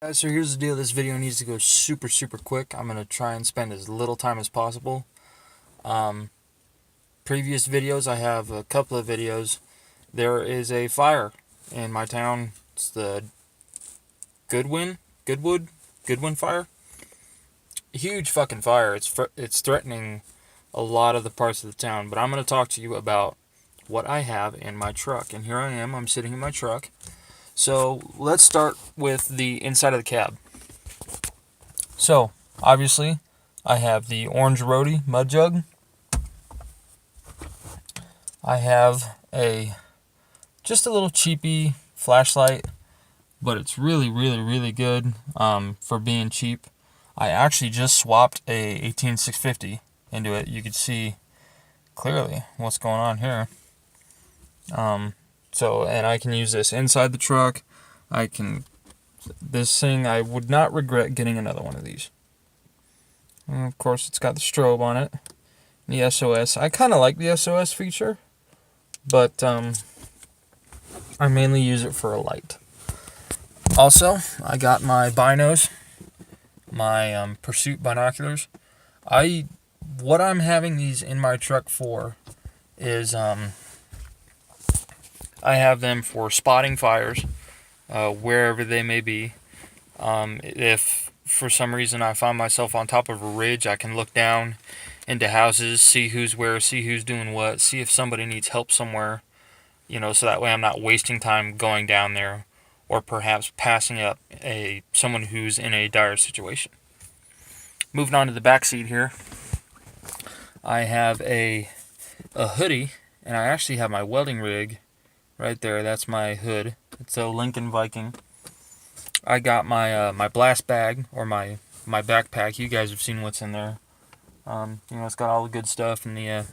So here's the deal. This video needs to go super quick. I'm going to try and spend as little time as possible. Um, Previous videos, I have a couple of videos. There is a fire in my town. It's the Goodwood fire. Huge fucking fire. It's threatening a lot of the parts of the town. But I'm going to talk to you about what I have in my truck. And here I am. I'm sitting in my truck. So let's start with the inside of the cab. So, obviously, I have the orange roadie mud jug. I have just a little cheapy flashlight, but it's really good for being cheap. I actually just swapped a 18650 into it. You can see clearly what's going on here. And I can use this inside the truck. This thing, I would not regret getting another one of these. And of course, it's got the strobe on it. The SOS. I kind of like the SOS feature, but I mainly use it for a light. Also, I got my binos, my Pursuit binoculars. What I'm having these in my truck for is I have them for spotting fires, wherever they may be. If for some reason I find myself on top of a ridge, I can look down into houses, see who's where, see who's doing what, see if somebody needs help somewhere, so that way I'm not wasting time going down there or perhaps passing up someone who's in a dire situation. Moving on to the back seat here, I have a hoodie, and I actually have my welding rig right there. That's my hood. It's a Lincoln Viking. I got my blast bag, or my backpack. You guys have seen what's in there. It's got all the good stuff and the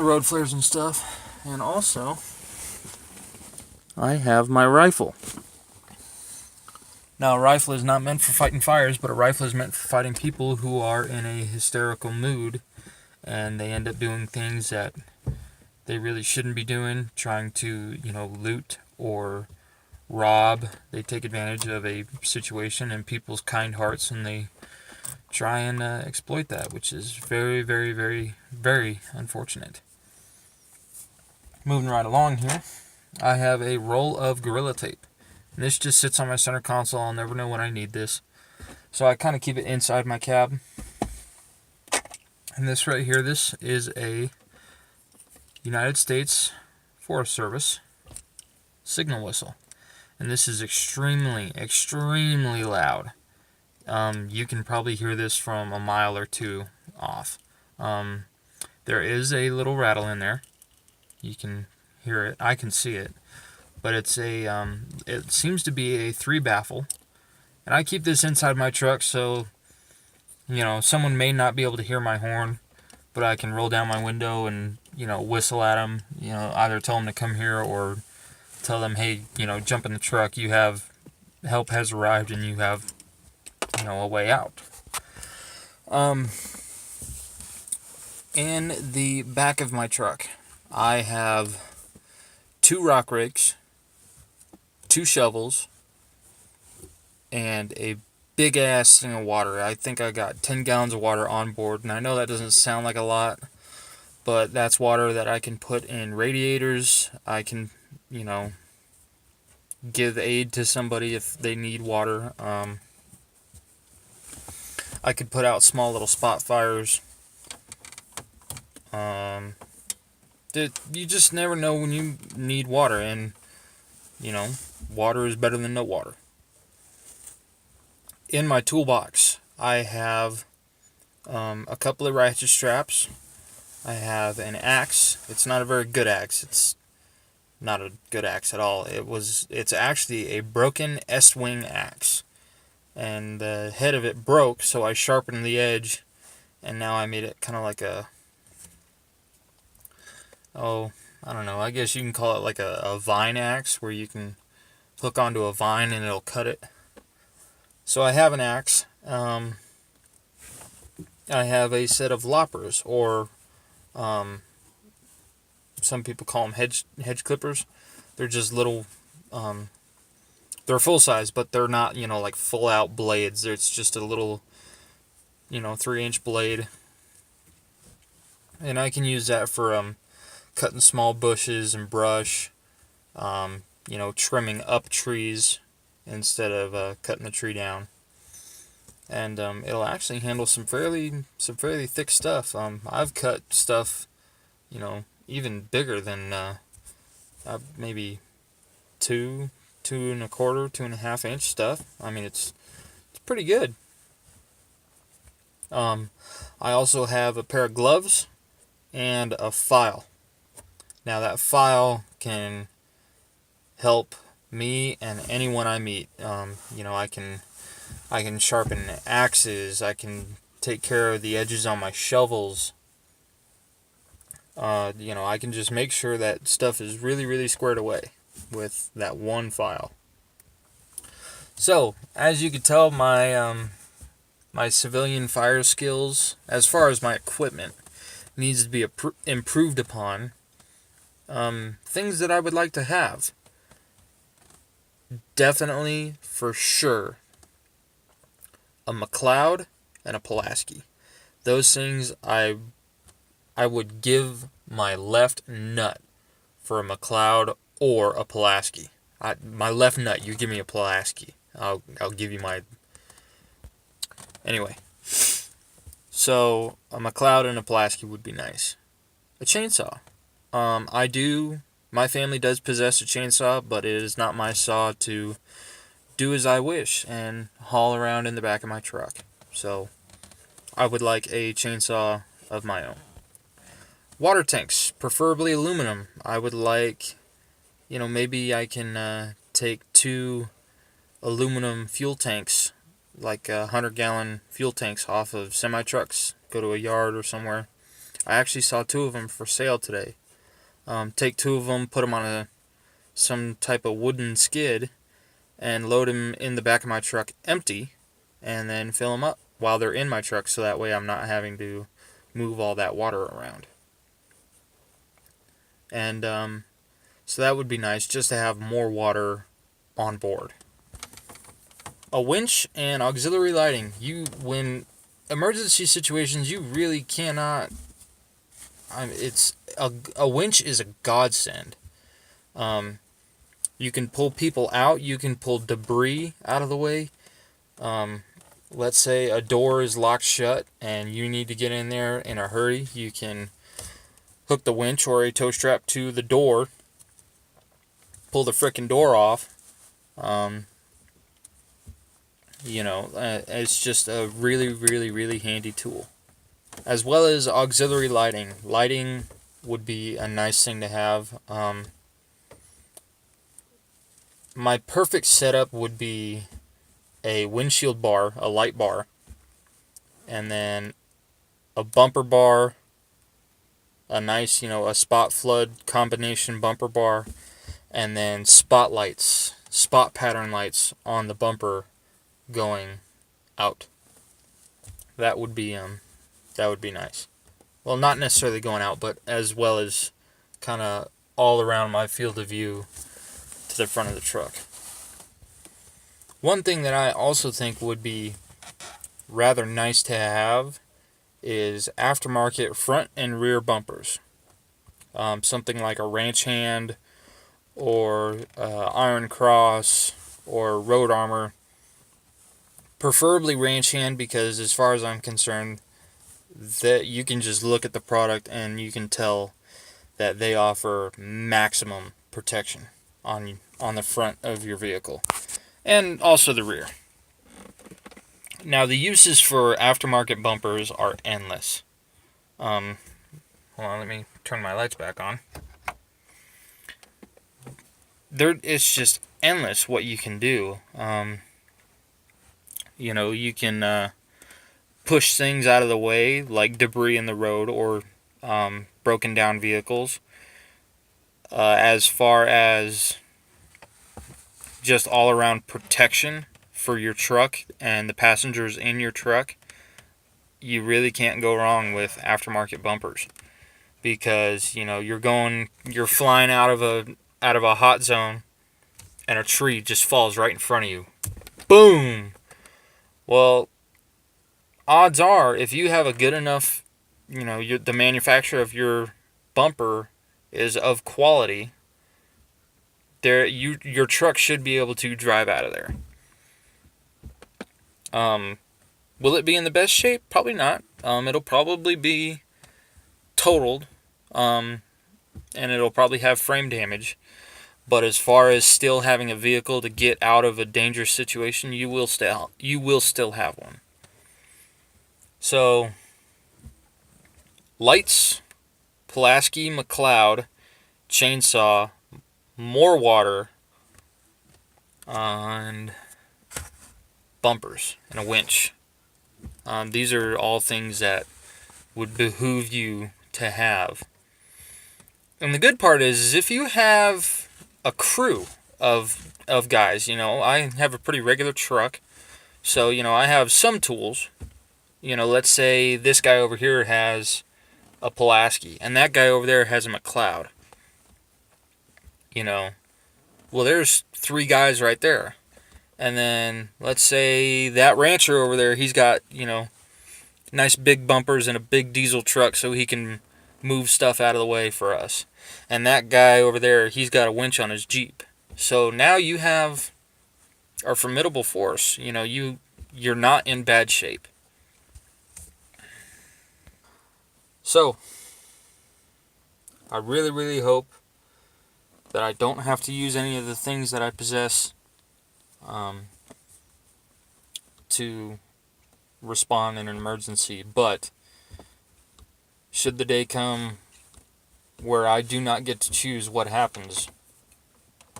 road flares and stuff. And also, I have my rifle. Now, a rifle is not meant for fighting fires, but a rifle is meant for fighting people who are in a hysterical mood and they end up doing things that they really shouldn't be doing, trying to, loot or rob. They take advantage of a situation and people's kind hearts, and they try and exploit that, which is very unfortunate. Moving right along here, I have a roll of Gorilla Tape. And this just sits on my center console. I'll never know when I need this. So I kind of keep it inside my cab. And this right here, this is a United States Forest Service signal whistle. And this is extremely loud. You can probably hear this from a mile or two off. There is a little rattle in there. You can hear it. I can see it. But it seems to be a 3-baffle. And I keep this inside my truck so, someone may not be able to hear my horn, but I can roll down my window and, whistle at them, either tell them to come here or tell them, hey, jump in the truck, help has arrived and you have, a way out. In the back of my truck, I have 2 rock rakes, 2 shovels, and a big ass thing of water. I think I got 10 gallons of water on board, and I know that doesn't sound like a lot, but that's water that I can put in radiators. I can, give aid to somebody if they need water. I could put out small little spot fires. You just never know when you need water, and water is better than no water. In my toolbox, I have a couple of ratchet straps. I have an axe. It's not a very good axe. It's not a good axe at all. It's actually a broken S-wing axe, and the head of it broke, so I sharpened the edge, and now I made it kind of like I don't know, I guess you can call it like a vine axe, where you can hook onto a vine and it'll cut it. So I have an axe. I have a set of loppers, or some people call them hedge clippers. They're just little they're full size, but they're not, like full out blades. It's just a little, 3-inch blade. And I can use that for cutting small bushes and brush, trimming up trees instead of cutting the tree down. And it'll actually handle some fairly thick stuff. I've cut stuff, even bigger than maybe 2.25, 2.5 inch stuff. I mean, it's pretty good. I also have a pair of gloves and a file. Now that file can help me and anyone I meet. I can sharpen axes. I can take care of the edges on my shovels. I can just make sure that stuff is really, really squared away with that one file. So, as you can tell, my civilian fire skills, as far as my equipment, needs to be improved upon. Things that I would like to have. Definitely, for sure, a McLeod and a Pulaski. Those things I would give my left nut for a McLeod or a Pulaski. My left nut, you give me a Pulaski. I'll give you my... Anyway. So, a McLeod and a Pulaski would be nice. A chainsaw. My family does possess a chainsaw, but it is not my saw to do as I wish and haul around in the back of my truck. So, I would like a chainsaw of my own. Water tanks, preferably aluminum. I would like, maybe I can take 2 aluminum fuel tanks, like 100-gallon fuel tanks off of semi-trucks, go to a yard or somewhere. I actually saw 2 of them for sale today. Take 2 of them, put them on some type of wooden skid, and load them in the back of my truck empty, and then fill them up while they're in my truck, so that way I'm not having to move all that water around. And so that would be nice, just to have more water on board. A winch and auxiliary lighting. When emergency situations, you really cannot... it's a winch is a godsend. You can pull people out. You can pull debris out of the way. Let's say a door is locked shut and you need to get in there in a hurry. You can hook the winch or a tow strap to the door, pull the frickin' door off. It's just a really, really, really handy tool. As well as auxiliary lighting. Lighting would be a nice thing to have. My perfect setup would be a windshield bar, a light bar, and then a bumper bar, a nice, a spot flood combination bumper bar, and then spotlights, spot pattern lights on the bumper going out. That would be nice. Well, not necessarily going out, but as well as kind of all around my field of view to the front of the truck. One thing that I also think would be rather nice to have is aftermarket front and rear bumpers. Something like a ranch hand or Iron Cross or Road Armor. Preferably ranch hand, because as far as I'm concerned, that you can just look at the product and you can tell that they offer maximum protection on the front of your vehicle and also the rear. Now, the uses for aftermarket bumpers are endless. Hold on, let me turn my lights back on. It's just endless what you can do. You can push things out of the way, like debris in the road or broken down vehicles. As far as just all around protection for your truck and the passengers in your truck, you really can't go wrong with aftermarket bumpers, because you're flying out of a hot zone, and a tree just falls right in front of you. Boom! Well, odds are, if you have a good enough, the manufacturer of your bumper is of quality, your truck should be able to drive out of there. Will it be in the best shape? Probably not. It'll probably be totaled, and it'll probably have frame damage. But as far as still having a vehicle to get out of a dangerous situation, you will still have one. So, lights, Pulaski McLeod, chainsaw, more water, and bumpers and a winch. These are all things that would behoove you to have. And the good part is if you have a crew of guys, I have a pretty regular truck, so I have some tools. Let's say this guy over here has a Pulaski, and that guy over there has a McLeod. Well, there's 3 guys right there. And then let's say that rancher over there, he's got, nice big bumpers and a big diesel truck so he can move stuff out of the way for us. And that guy over there, he's got a winch on his Jeep. So now you have a formidable force. You're not in bad shape. So, I really, really hope that I don't have to use any of the things that I possess to respond in an emergency. But should the day come where I do not get to choose what happens,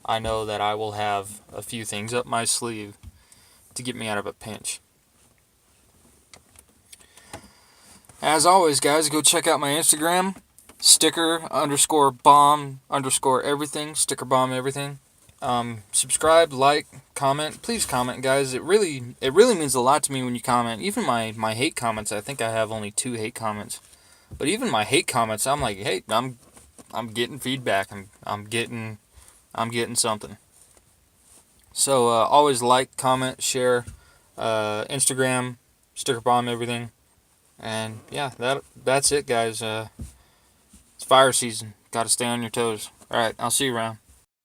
I know that I will have a few things up my sleeve to get me out of a pinch. As always, guys, go check out my Instagram, sticker_bomb_everything, sticker bomb everything. Subscribe, like, comment. Please comment, guys. It really means a lot to me when you comment. Even my hate comments, I think I have only 2 hate comments. But even my hate comments, I'm like, hey, I'm getting feedback. I'm getting something. So always like, comment, share, Instagram, sticker bomb everything. And yeah, that's it, guys. It's fire season. Got to stay on your toes. All right, I'll see you around.